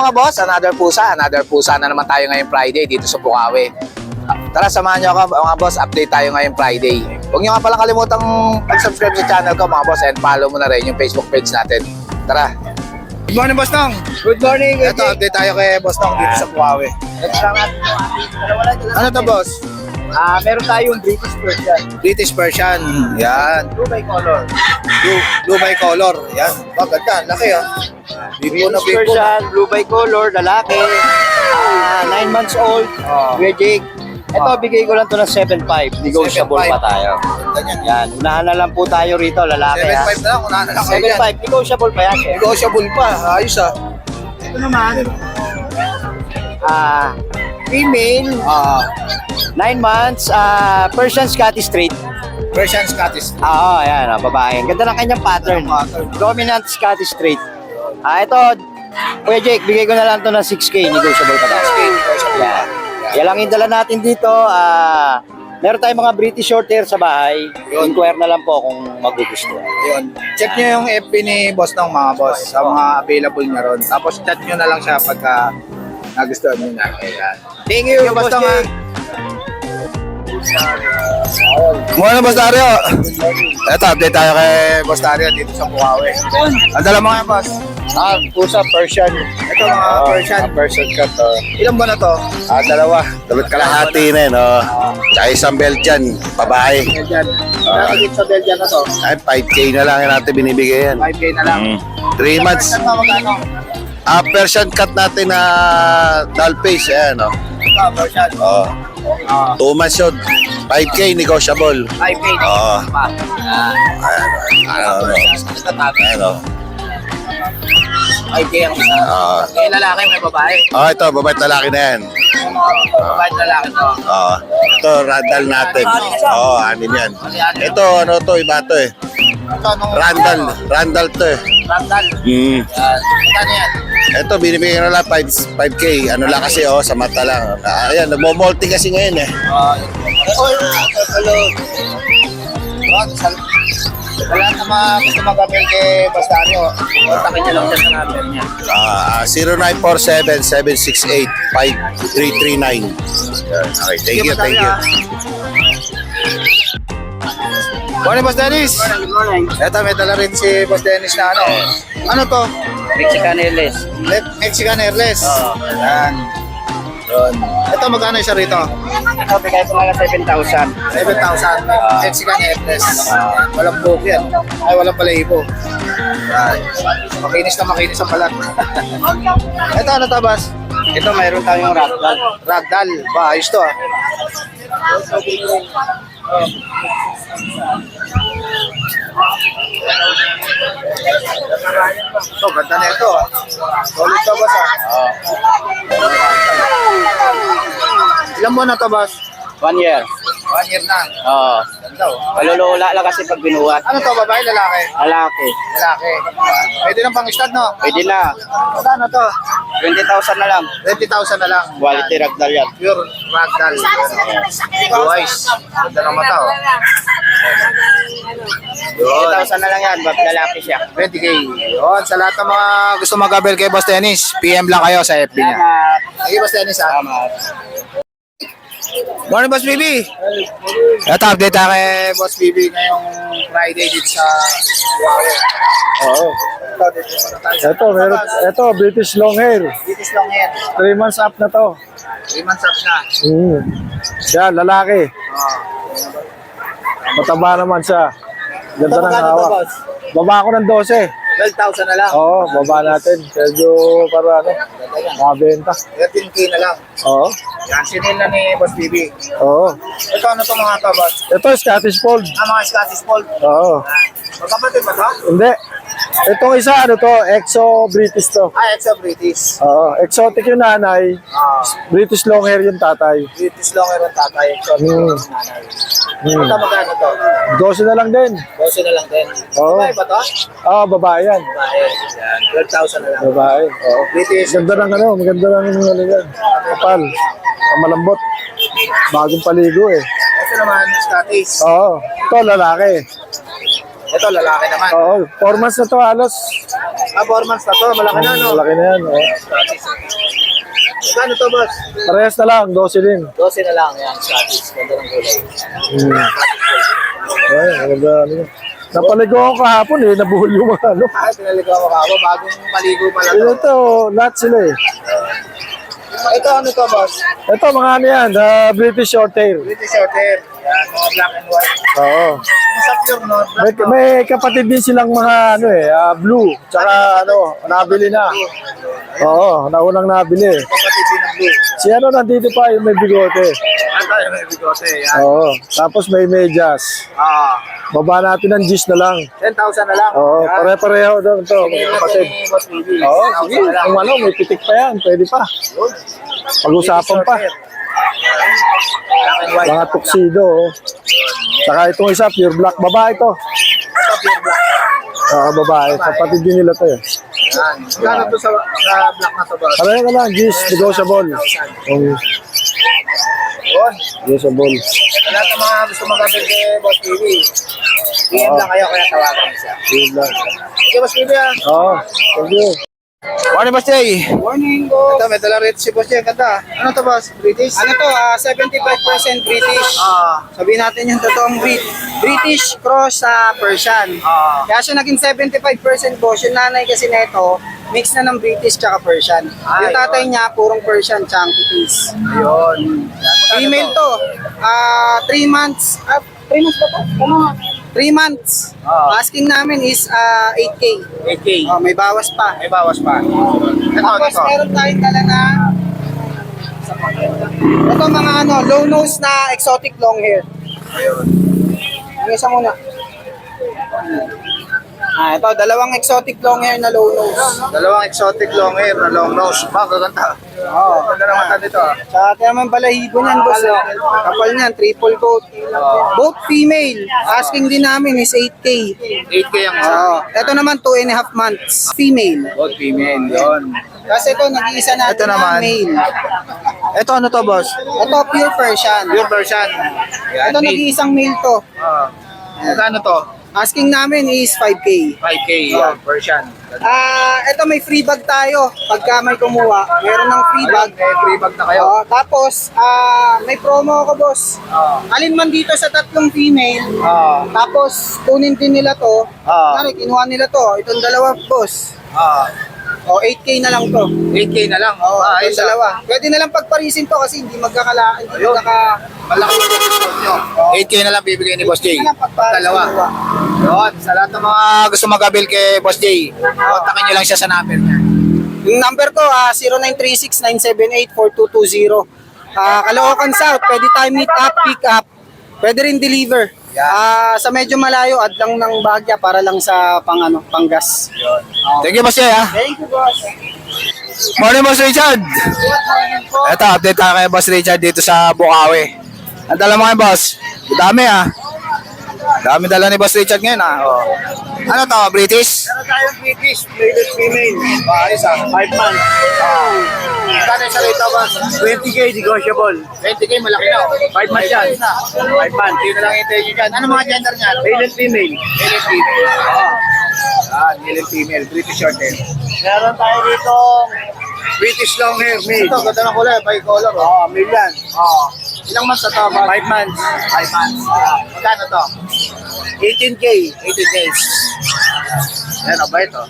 mga boss, another pusa na naman tayo ngayong Friday dito sa Bukawi. Tara, samahan nyo ako mga boss, update tayo ngayong Friday. Huwag nyo nga palang kalimutang mag-subscribe sa channel ko mga boss and follow mo na rin yung Facebook page natin. Tara. Good morning, Boss Nong. Good morning. Ito, update tayo kay Boss Nong dito sa Bukawi. Ano to, boss? Meron tayong British Persian. British Persian. Yan. Blue by color. Blue by color. Yan. Ganda. Laki ah. Bipo na British bipo. Persian, blue by color, lalaki. 9 months old. Virgin. Ito, bigay ko lang to ng 7.5. Negotiable 7.5. pa tayo. Ganyan. Yan, unahan na lang po tayo rito, lalaki. 7.5 na lang. Unahan na lang kayo yan. 7.5, negotiable pa yan. Sir. Negotiable pa. Ayos ah. Ito naman, female, 9 months, Persian Scottish Straight. Persian Scottish. Ayan, babae. Ganda ng kanyang pattern. Dominant Scottish Straight. Ito, Kuya Jake, bigay ko na lang to ng 6K. Negotiable pa tayo. 6K, negotiable pa. Yan lang yung dala natin dito. Meron tayong mga British short hair sa bahay. Inquire na lang po kung magugustuhan. Yun. Check nyo yung FB ni Boss Nong mga boss. Sa mga available na ron. Tapos chat nyo na lang siya pagka nagustuhan nyo na. Ayan. Thank you, Boss Boss Nong ha. Jake. Morning, Boss Dario. Ito, update tayo kay Boss Dario dito sa Bukawi. Ang dala mo nga, boss. Pusa Persian. Ito mga Persian. Persian cut. Ilan ba na to? Dalawa. Dapat kalahati na yun, oh. Tsaka isang Belgian, babae. Belgian. Nakakit sa Belgian na to. Ay, 5K na lang yung natin binibigay yan. 5K na lang. 3 months. Persian mo, magkano? Persian cut natin na doll face, ayan, oh. Ito, Persian. Oh. 2 months yun. 5K negotiable. 5K na. Oo. Pa. Ano, Ito, tabi. ayan, oh. 5K ang isa. Oo. May lalaki, may babae. Oh, ito, babae at lalaki na yan. Babae at lalaki to. Oh. Ito, randall natin. Oh, anin yan. Ito, ano to, iba to eh. Ito, anong Randall to eh. Randall. Hmm. Yan. Magkano yan? Ito, binibigyan na lang 5K. Ano lang kasi, oh, sa mata lang. Ayan, nagmo-molting kasi ngayon eh. Hello. Sa lahat na mga gusto mag-appel kay Bastario, kontakin niyo lang siya sa number niya. 0947-768-5339. Okay, thank you. Morning, Boss Dennis. Good morning. Ito, may dala rin si Boss Dennis na ano. Ano to? Mexican Airless. Mexican Airless. Yan. Yun. Ito, magkano siya rito? Ito, bigay ko lang ng 7,000. 7,000. Mexican Airless. Walang buhok yan. Ay, walang balahibo. Yan. Makinis ang balat. Ito, ano to, Boss? Ito, mayroon tayong ragdoll. Ragdoll. Ba, ayos to ah. So, ganda na ito ah. Solid to, boss ah. Ilan mo na to, boss? 1 year. 1 year na. Oo. Ganda oh. Malulula lang kasi pag binuhat. Ano to, babae, lalaki? Lalaki. Lalaki. Pwede lang pang-stud, no? Pwede na. Ano to? 20,000 na lang. 20,000 na lang. Quality ragdoll yan. Pure ragdoll. Blue eyes. Ganda ng mata oh. Yun. 20,000 na lang yan. Bab lalaki siya. 20K. Yun, sa lahat ng mga gusto mag-abel kay Boss Dennis, PM lang kayo sa FB niya. Salamat. Sige, Boss Dennis ha. Salamat. Morning, Boss BB. Ito, update tayo kay Boss BB ngayong Friday dito sa Bukawi. Oo. Ito, dito muna tayo. Ito, British long hair. British long hair. 3 months up na to. 3 months up na. Yan, lalaki. Mataba naman siya. Ganda ng Magkano to, hawak. boss? Baba ko ng 12. 12,000 na lang. Oo, baba natin. Medyo para makabenta. 13K na lang. Oo. Yan, sinil na ni Boss BB. Oo. Ito, ano to mga to, Boss? Ito, Scottish Fold. Mga Scottish Fold. Oo. Magkapatid ba to? Hindi. Itong isa, ano to, Exo British to. Exo British. Oo. Exotic yung nanay. British long hair yung tatay. British long hair ang tatay. Exotic yung nanay. Ito, magkano to? 12 na lang din. 12 na lang din. Oo. Babae ba to? Babae yan. Babae. Yan, 12,000 na lang. Babae. Oo. British. Ganda ng ano, maganda ng ano yan. Kapal. Malambot. Bagong paligo eh. Ito naman, Scottish. Oo. Ito, lalaki. Ito, lalaki naman. Oo, 4 months na to halos. 4 months na to. Malaki na, no? Malaki na yan. Oh. Magkano to, boss? Parehas na lang, 12 din. 12 na lang. Yan, Scottish. Ganda ng kulay. Ay, maganda. Ano yun. Napaligo ako kahapon eh, nabuhol yung mga ano. Pinaligaw mo ka ako. Bagong paligo pa lang. Ito, lahat sila eh. Ito, ano to, boss? Ito, mga ano yan, British Shorthair. British Shorthair. Yan, mga black and white. Oo. Yung sa pure, no? May kapatid din silang mga ano eh, blue. Tsaka ano, nabili na. Oo, naunang nabili. Kapatid din ng blue. Si ano nandito pa, yung may bigote. Ito, yung may bigote. Yan. Oo, tapos may medyas. Baba natin ng G's na lang. 10,000 na lang. Oo, Yan. pare-pareho doon to, mga kapatid. Ni Boss Bibi. Oo, 10,000 sige. na lang. Kung ano, may pitik pa yan, pwede pa. Pag-usapan pa. Black and white. Mga tuxedo. Oh. Saka itong isa, pure black. Babae to. Ito, pure black. Oo, babae. Kapatid din nila to eh. Yan. Magkano to sa black na to, boss? Pareho ka lang, G's, negotiable. Yun. Negotiable. Sa lahat ng mga gusto mag-update kay Boss Bibi, PM lang kayo, kaya tawagan siya. Yun lang. Okay, Boss Bibi, ah. Oo, thank you. Morning, Boss Jay. Morning, boss. Ito, may dala rito si Boss Jay. Ganda. Ano to, Boss? British? Ano to, 75% British. Sabihin natin yung totoong British cross sa Persian. Kaya siya naging 75% boss. Yung nanay kasi nito, mix na ng British tsaka Persian. Yung tatay niya, purong Persian, chunky piece. Ayun. Female to, 3 months. 3 months ba to? Ano? 3 months. Asking namin is 8K. 8K. May bawas pa. May bawas pa. Ito, Tapos ito. meron tayong dala na ito mga ano, low nose na exotic long hair. Yung isa muna. Ito, dalawang exotic long hair na low nose. Dalawang exotic long hair na long nose. Ba, gaganda. Oo. Ganda naman tayo dito. Sa atin naman balahibo niyan, boss. Kapal niyan, triple coat. Both female. Asking din namin is 8K. 8K ang isa. Ito naman 2.5 months. Female. Both female. Yun. Kasi ito, nag-iisa natin Ito naman. na male. Ito, ano to, boss? Ito, pure Persian. Pure version. Yan. Ito, nag-iisang male to. Magkano to? Asking namin is 5K. 5K. Yan. Version. Ito may free bag tayo. Pagka may kumuha, meron ng free bag. May free bag na kayo. Tapos, may promo ako, boss. Alin man dito sa tatlong female, tapos kunin din nila to. Kunwari, kinuha nila to. Itong dalawa, boss. 8K na lang to. 8K na lang. Itong dalawa. Pwede na lang pagparisin to kasi hindi Malaki yung discount nyo. 8K na lang bibigay ni Boss Jay. na lang pagparisin. Dalawa. Yun. Sa lahat ng mga gusto mag-avail kay Boss Jay, kontakin nyo lang siya sa number niya. Yung number ko, 0936-978-4220. Caloocan South, pwede tayo meet up, pick up. Pwede rin deliver. Sa medyo malayo, add lang ng Bagya para lang sa panggas. Thank you, Boss Jay, ha? Thank you, boss. Morning, Boss Richard. Ito, update tayo kay Boss Richard dito sa Bukawi. Ang dala mo kayo, boss? Dami, ha? Dami dala ni Boss Richard ngayon, ha? Ano to, British? Meron tayong British, plated female. Ayos, ha? 5 months. Kano yung rito, boss? 20K negotiable. 20K, malaki na. 5 months yan. 5 months. Dito lang ito yung dyan. Ano mga gender niya? Male and female. Male and female. Male and female. British short hair. Meron tayo dito British long hair. Ito, ganda ng kulay. Bi-color. male yan. Ilang months na to, boss? 5 months. 5 months. Magkano to? 18K. 18 days. Yan, ba ito?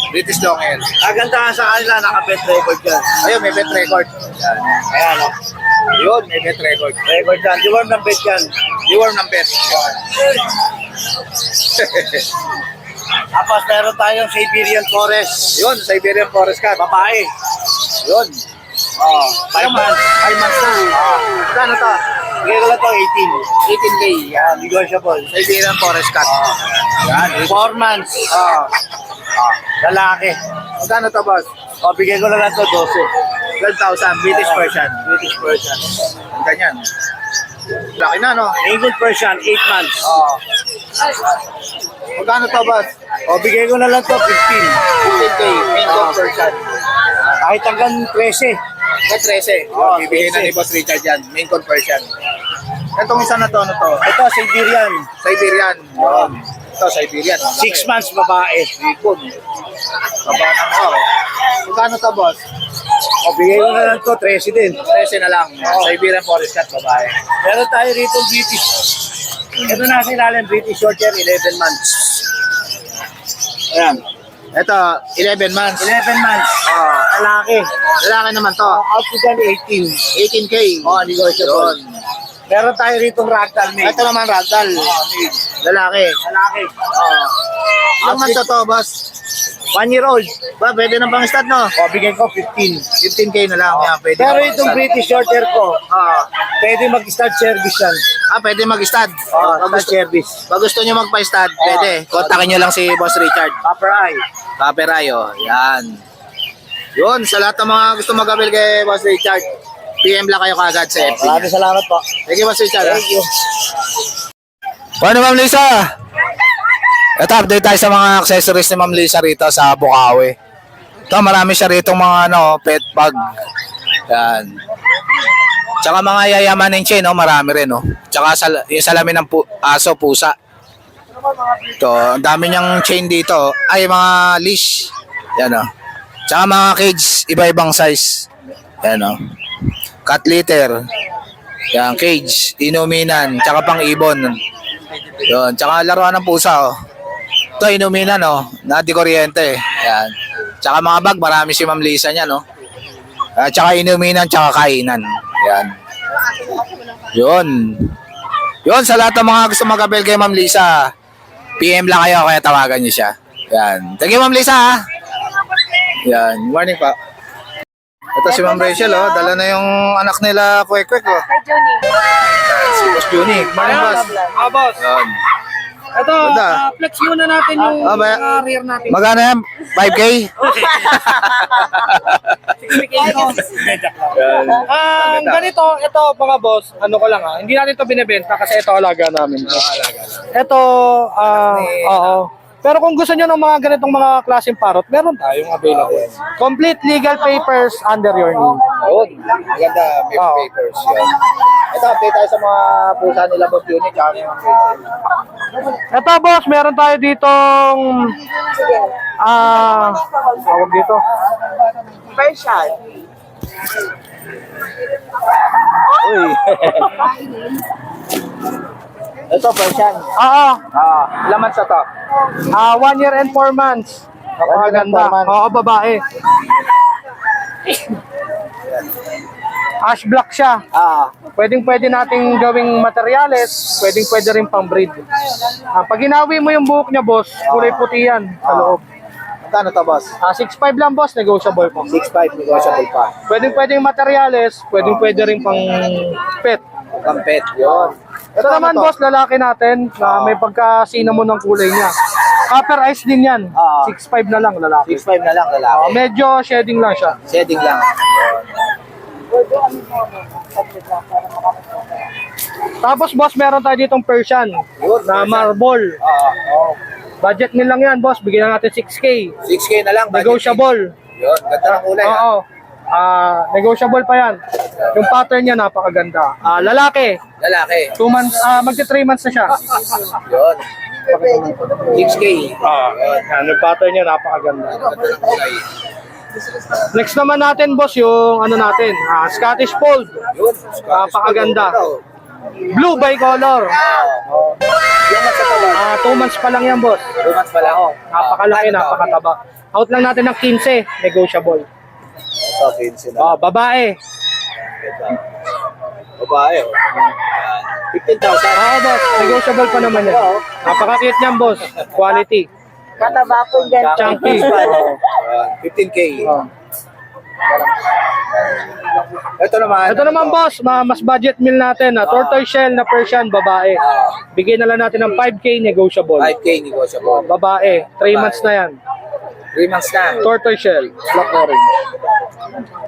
British long hair. Kagandahan sa kanila, naka-bet record yan. Ayun, may bet record. Yan. Ayan, o. Yun, may bet record. Record yan. Di ba ng bet yan? Reward ng bet. Tapos meron tayong Siberian Forest. Yun, Siberian Forest Cat. Babae. Yun. 5 months. 5 months na. Magkano to? Bigay ko lang to 18K. 18. Yan, negotiable. Siberian Forest Cat. Yan. 4 months. Lalaki. Magkano to, boss? Bigay ko lang to 12. 12,000. British Persian. British Persian. Ang ganyan. Laki na, no? English Persian, 8 months. Magkano to, boss? Bigay ko na lang to 15. 15K. Main con Persian. Kahit hanggang 13. May 13. Bibigyan na ni Boss Richard yan. Main con Persian. Itong isa na to, ano to? Ito, Siberian. Siberian. Yun. Ito, Siberian. 6 months babae. Ribbon. Kaba na mo. Magkano to, boss? O, bigay ko na lang to, 13 din. 13 na lang. Siberian Forest Cat, babae. Meron tayo rito British. Ito na sa ilalim, British Shorthair, 11 months. Ayan, Ito, 11 months. 11 months. Lalaki. Lalaki naman to. Out to dyan, 18. 18K. Oh, negotiable. Yun. Meron tayo rito ragdoll male. Ito naman, ragdoll. Lalaki. Lalaki. Ilang months na to, boss? 1 year old. Ba, pwede na pang stud, no? O, bigay ko 15. 15K na lang. Yan, pwede Pero na pang itong stud. British Shorthair ko, Ah, pwede mag-start service yan. pwede mag-stud. Oh, start service. Pag gusto nyo magpa-stud, pwede. Kontakin nyo lang si Boss Richard. Copper eye. Kaperayo. Yan. Yun, sa lahat ng mga gusto mag-avail kay Boss Richard, PM lang kayo kagad sa FB. Maraming salamat po. Thank you, Boss Richard. Thank you. Paano, Ma'am Lisa? Ito, update tayo sa mga accessories ni Ma'am Lisa rito sa Bukawi. Ito, marami siya rito mga pet bag. Yan. Tsaka mga yayamanin chain, marami rin. Tsaka yung salamin ng aso, pusa. Ito, ang dami niyang chain dito. Ay, mga leash. Yan, Tsaka mga cage, iba-ibang size. Yan, cat litter. Yan, cage, inuminan, tsaka pang ibon. Yun, tsaka laruan ng pusa, Ito, inuminan, na di kuryente. Yan. Tsaka mga bag, marami si Ma'am Lisa niya, tsaka inuminan, tsaka kainan. Yan. Yun. Yun, sa lahat ng mga gusto mag-abel kay Ma'am Lisa, PM lang kayo, kaya tawagan niyo siya. Yan. Thank you, Ma'am Lisa, ha? Yan. Morning pa. Ito si Ma'am Rachel, dala na yung anak nila, kwek-kwek, Si Boss Juni. Morning, boss. Boss. Yan. Ito, Ganda. flex muna natin yung ba- rear natin. Magkano yan? 5K? Ganito, ito mga boss, ano ko lang hindi natin to binebenta kasi ito alaga namin. Ito, oo. Pero kung gusto nyo ng mga ganitong mga klaseng parrot, meron tayong available. Complete legal papers under your name. Yun. Maganda. May Oo. papers. Yan. Ito, update tayo sa mga pusa nila, Boss Juni. Tsaka yung Rachel. Ito boss, meron tayo ditong tawag dito. Persian. Uy. Ito, Persian. Oo. Ilang months na to? 1 year and 4 months. Napakaganda. 1 year and 4 months. Oo, babae. Ash black siya. Pwedeng-pwede nating gawing materyales, pwedeng-pwede rin pang breed. Pag hinawi mo yung buhok niya, boss, kulay puti yan sa loob. Magkano to, boss? 6'5 lang, boss, negotiable po. 6'5", negotiable pa. Pwedeng-pwedeng materyales, pwedeng-pwede rin pang pet. Kampet. Yun. Ito naman, ano to? boss, lalaki natin na may pagka-cinnamon ng kulay niya. Copper eyes din yan. 6'5 na lang, lalaki. 6'5" na lang, lalaki. Medyo shedding lang siya. Setting lang. Tapos, boss, meron tayo ditong Persian na marble. Budget nil lang yan, boss. Bigyan natin 6K. 6K na lang. budget. Negotiable. Yun. Ganda ng kulay. Oo. Negotiable pa yan. Yung pattern niya napakaganda. Lalaki. Lalaki. 2 months, magti 3 months na siya. Yun. 6K. Yan, yung pattern niya napakaganda. Ganda ng kulay. Next naman natin, boss, yung ano natin, Scottish Fold. Yun. Napakaganda. Blue bicolor. 2 months pa lang yan, boss. 2 months pa lang. Napakalaki, napakataba. Out lang natin ng 15, negotiable. Ito, 15 na. Babae. Babae. 15,000. Boss, negotiable pa naman yan. Napaka-cute niyan, boss. Quality. Mataba po dyan. Chunky. 15K. Ito naman. Ito naman, boss, mas budget meal natin. Tortoise shell na Persian, babae. Bigyan na lang natin ng 5K, negotiable. 5K negotiable. Babae, 3 months na yan. 3 months na. Tortoise shell, black orange.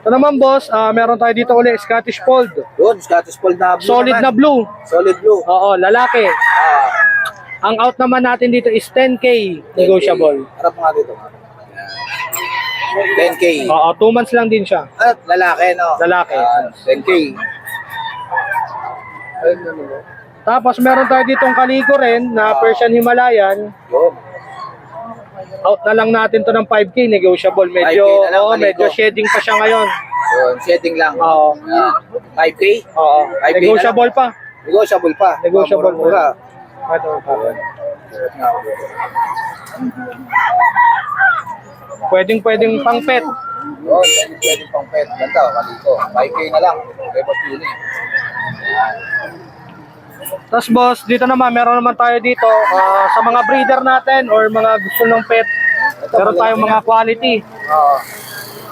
Ito naman, boss, meron tayo dito ulit, Scottish Fold. Yun, Scottish Fold na blue Solid naman. na blue. Solid blue. Oo, lalaki. Ang out naman natin dito is 10K, negotiable. Harap mo nga dito. 10K. Oo, 2 months lang din siya. At lalaki, no? Lalaki. 10K. Tapos meron tayo ditong Calico rin na Persian Himalayan. Yun. Out na lang natin to ng 5K, negotiable. Medyo, 5K na lang, oo, Calico. medyo shedding pa siya ngayon. Yun, setting lang. Oo. 5K? Oo. 5K na Negotiable pa. Negotiable pa. Negotiable Mura. Pwedeng pang pet. Yun, pwede pang pet. Ganda, Calico. 5K na lang. Okay, boss yun eh. Tapos boss, dito naman, meron naman tayo dito sa mga breeder natin or mga gusto ng pet. Meron tayong mga quality. Oo.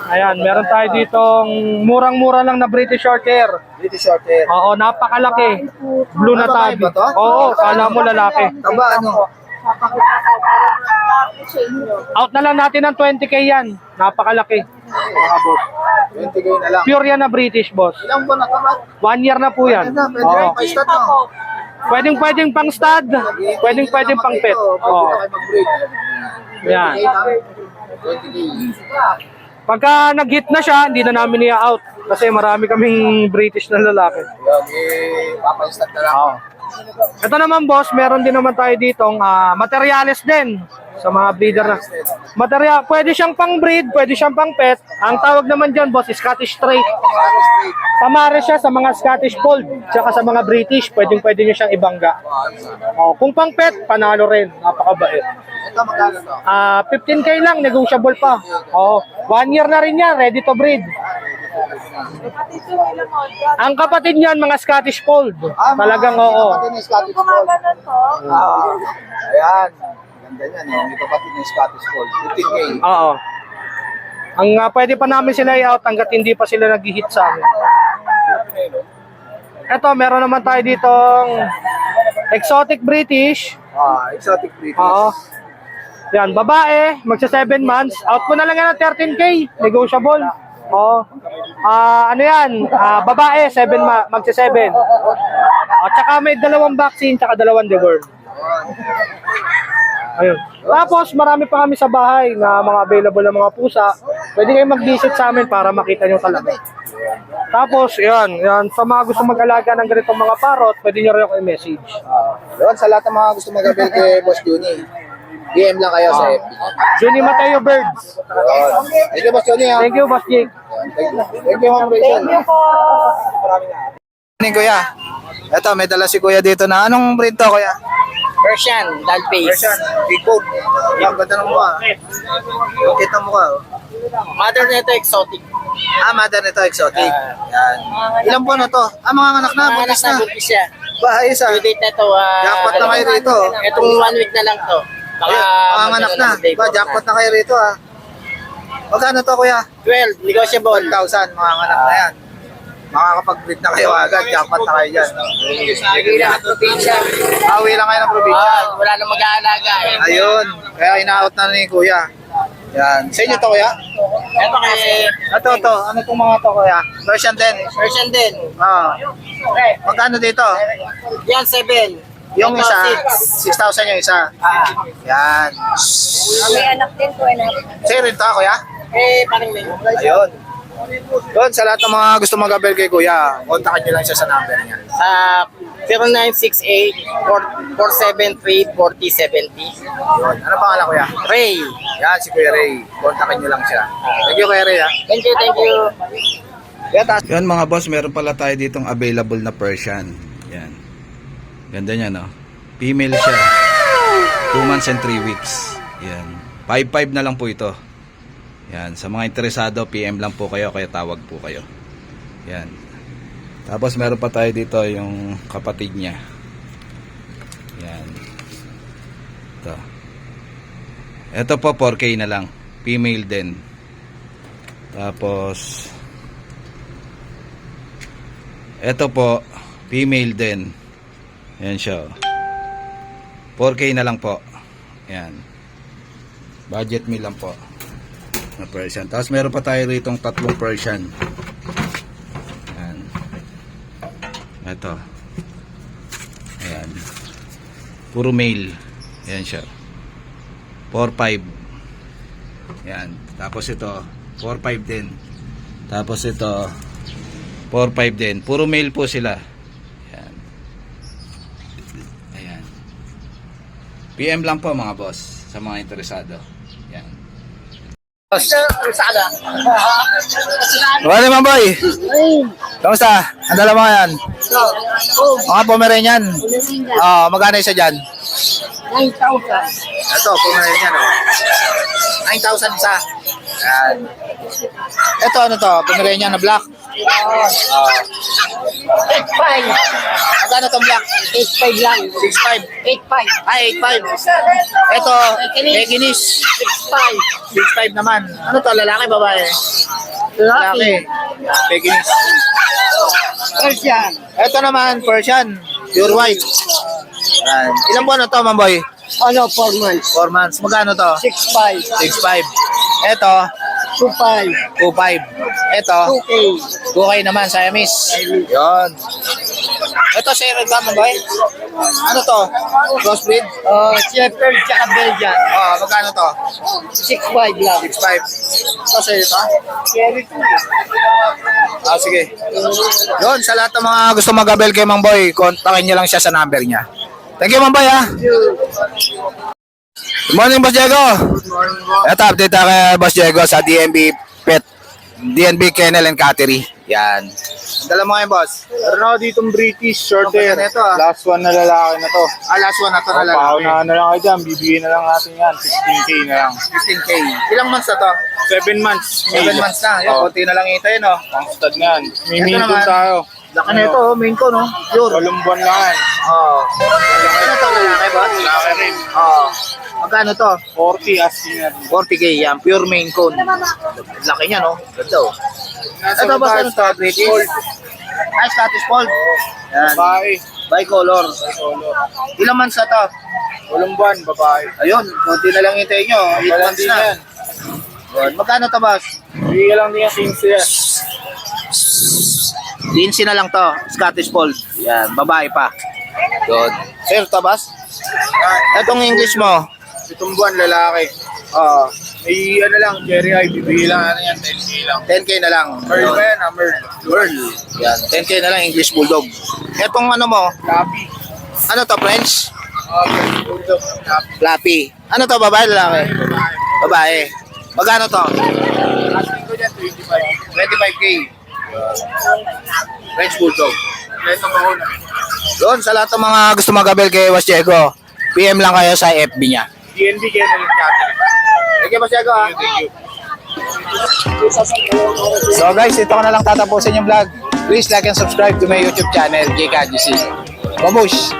Ayan, meron tayo ditong murang-mura lang na British Shorthair. British Shorthair. Oo, napakalaki. Blue na Babae tab. ba to? Oo, kala mo lalaki. Taba, ano? Out na lang natin ng 20K yan. Napakalaki. Mga boss. 20K na lang. Pure yan na British, boss. Ilang buwan na to, Matt? 1 year na po yan. Pwede Oo. pa start mo. Pwedeng pang stud. Pwedeng pang pet. Pwede Oo. na kayo mag-breed. Yan. 20K. Pagka nag-hit na siya, hindi na namin i-out. Kasi marami kaming British na lalaki. Yun, papay-start na lang. Oo. Ito naman boss, meron din naman tayo ditong materials din sa mga breeder na. Material, pwede siyang pang breed, pwede siyang pang pet. Ang tawag naman dyan boss, Scottish Straight. Pamare siya sa mga Scottish Fold, tsaka sa mga British, pwede nyo siyang ibangga. Kung pang pet, panalo rin. Napakabait. Ito, magkano to? 15K lang, negotiable pa. 1 year na rin yan, ready to breed. Ang kapatid niyan, mga Scottish Fold. Talagang oo. Kapatid ng Scottish Fold. Ayan. Ganda niyan, no? May kapatid ng Scottish Fold. 15K. Oo. Ang pwede pa namin sila i-out hanggat hindi pa sila nag-hit sa amin. Ito, meron naman tayo ditong exotic British. Exotic British. Oo. Yan, babae, magsa 7 months. Out ko na lang yan ng 13K. Negotiable. Oo. Ano yan? Babae, magsa 7. At saka may 2 vaccine, tsaka 2 deworm. Ayun. Tapos, marami pa kami sa bahay na mga available na mga pusa. Pwede kayo mag-visit sa amin para makita nyo talaga. Tapos, yan. Sa mga gusto mag-alaga ng ganitong mga parrot, pwede nyo rin ako i-message. Yun, sa lahat ng mga gusto mag-avail kay Boss Juni, DM lang kayo sa FB. Johnny Mateo Birds. Yun. Thank you, Boss Juni. Ha? Thank you, Boss Jake. Thank you, Ma'am Rachel. Thank you po. Morning, Kuya. Ito, may dala si Kuya dito na. Anong breed to, Kuya? Persian, doll face. Persian. Big bone. Ang ganda ng mukha. Bakit ang mukha, oh. Mother nito exotic. Mother nito, exotic. Yan. Ilang buwan na to? Mga anak na, buntis na. buntis siya. Ba, ayos ah. Due date na to. Jackpot na kayo rito. Itong 1 week na lang to. Baka Mga anak na. Ba, jackpot na kayo rito ah. Magkano to, Kuya? 12, negotiable. 1,000, mga anak na yan. Makakapag-breed na kayo agad, jackpot na kayo dyan. Lagi lang ang probinsya. Awi lang kayo ng probinsya. Wala nang mag-aalaga. Ayun, kaya ina-out na ni Kuya. Yan. Sa inyo to, Kuya? Ito kasi, Ito. Ano itong mga to, Kuya? Version 10. Persian din. Magkano dito? Yan, 7. Yung Ito, isa, 6. 6,000 yung isa. Yan. May anak din po, anak. Sa'yo rin to, Kuya? Parang may. Ayun. Doon, sa lahat ng mga gusto mag-abel kay Kuya, kontakin nyo lang siya sa number niya. 0968-473-4070. Yun. Ano pangalan, Kuya? Ray. Yan, si Kuya Ray. Kontakin nyo lang siya. Thank you, Kuya Ray, ha? Thank you. Yan mga boss, meron pala tayo ditong available na Persian. Yan. Ganda niya, no? Female siya. 2 months and 3 weeks. Yan. 5-5 na lang po ito. Yan. Sa mga interesado, PM lang po kayo, kaya tawag po kayo. Yan. Tapos meron pa tayo dito yung kapatid niya. Yan. Ito. Ito po 4K na lang. Female din. Tapos ito po, female din. Ayan siya. 4K na lang po. Ayan. Budget meal lang po. Na Persian. Tapos meron pa tayo rito 3 Persian. Ayan. Ito. Ayan. Puro male. Ayan siya. 4-5. Ayan. Tapos ito, 4-5 din. Tapos ito, 4-5 din. Puro male po sila. Yan. PM lang po mga boss sa mga interesado. Yan. Wala naman boy. Kamusta? Ang dala mo ngayon? Mga Pomeranian. Magkano isa dyan? 9,000. Ito, Pomeranian. 9,000 isa. Yan. Ito, ano to? Pomeranian na black. 8,500. Magkano tong black? 8,500 lang. 6,500. 8,500. Ay, 8,500. Ito, Pekinis. 6,500. 6,500 naman. Ano to, lalaki, babae? Lalaki. Pekinis. Persian. Ito naman, Persian. Pure white. Yan. Ilang buwan na to, mamboy? Ano, 4 months. 4 months. Magkano to? 6,500. 6,500. Ito, 2,500. 2,500. Ito, 2K. 2K naman, Siamese. Yun. Ito, sa red ba, mamboy? Ano to? Crossbreed? Shepherd tsaka Belgian. Magkano to? 6,500 lang. 6,500. Ito, sa'yo to? Cherry 2. Sige. Yun, sa lahat ng mga gusto mag-abel kay Mang Boy, kontakin niyo lang siya sa number niya. Thank you, Mang Boy, ha? Good morning, Boss Diego. Ito, update tayo kay Boss Diego sa DNB Kennel and Cattery. Yan. Dala mo ngayon, boss. Meron ako ditong British short hair. Ito, ah. Last one na lalaki na to. Last one na to na Paunahan lalaki. na lang kayo dyan. Bibigyan na lang natin yan. 15K na lang. 15K. Ilang months na to? 7 months. 7 months na. Yan, konti na lang ito yun, no? Ang stud na yan. May Ito main naman. coon tayo. Laki na ito, main ko, no? Pure. Walong buwan lang yan. Ano to, lalaki, boss? Lalaki rin. Magkano to? 40 asking yan. 40K yan, pure main cone. Laki niya, no? Ganda, oh. Nasa Ito, boss, babae, ano to? British? Scottish Fold. Yan. babae. Bicolor. Ilang months na to? Walong buwan, babae. Ayun, konti na lang hintayin nyo. 8 Walang months din na. yan. Yun. Magkano to, boss? Bigyan lang din yan 15 yan. Lindsay na lang to. Scottish Fold. Yan, babae pa. Yun. Sir, to, boss? Itong English mo. 7 buwan, lalaki. May ano lang, cherry eye. Bibigyan lang ano yan, 10K lang. 10K na lang. Merl ba yan, Merl? Merl. Yan, 10K na lang English Bulldog. Etong ano mo, Copy. ano to, French? Bulldog. Copy. Flappy. Ano to, babae, lalaki? Babae. Magkano to? Asking ko dyan, 25. 25K. French Bulldog. Ito ba ko na? Doon, sa lahat ng mga gusto mag-abel kay Boss Diego, PM lang kayo sa FB niya. DNB Kennel and Cattery. Thank you, Boss Diego, ha? Thank you. So guys, ito ko na lang tatapusin yung vlog. Please like and subscribe to my YouTube channel, JKGC. Babush!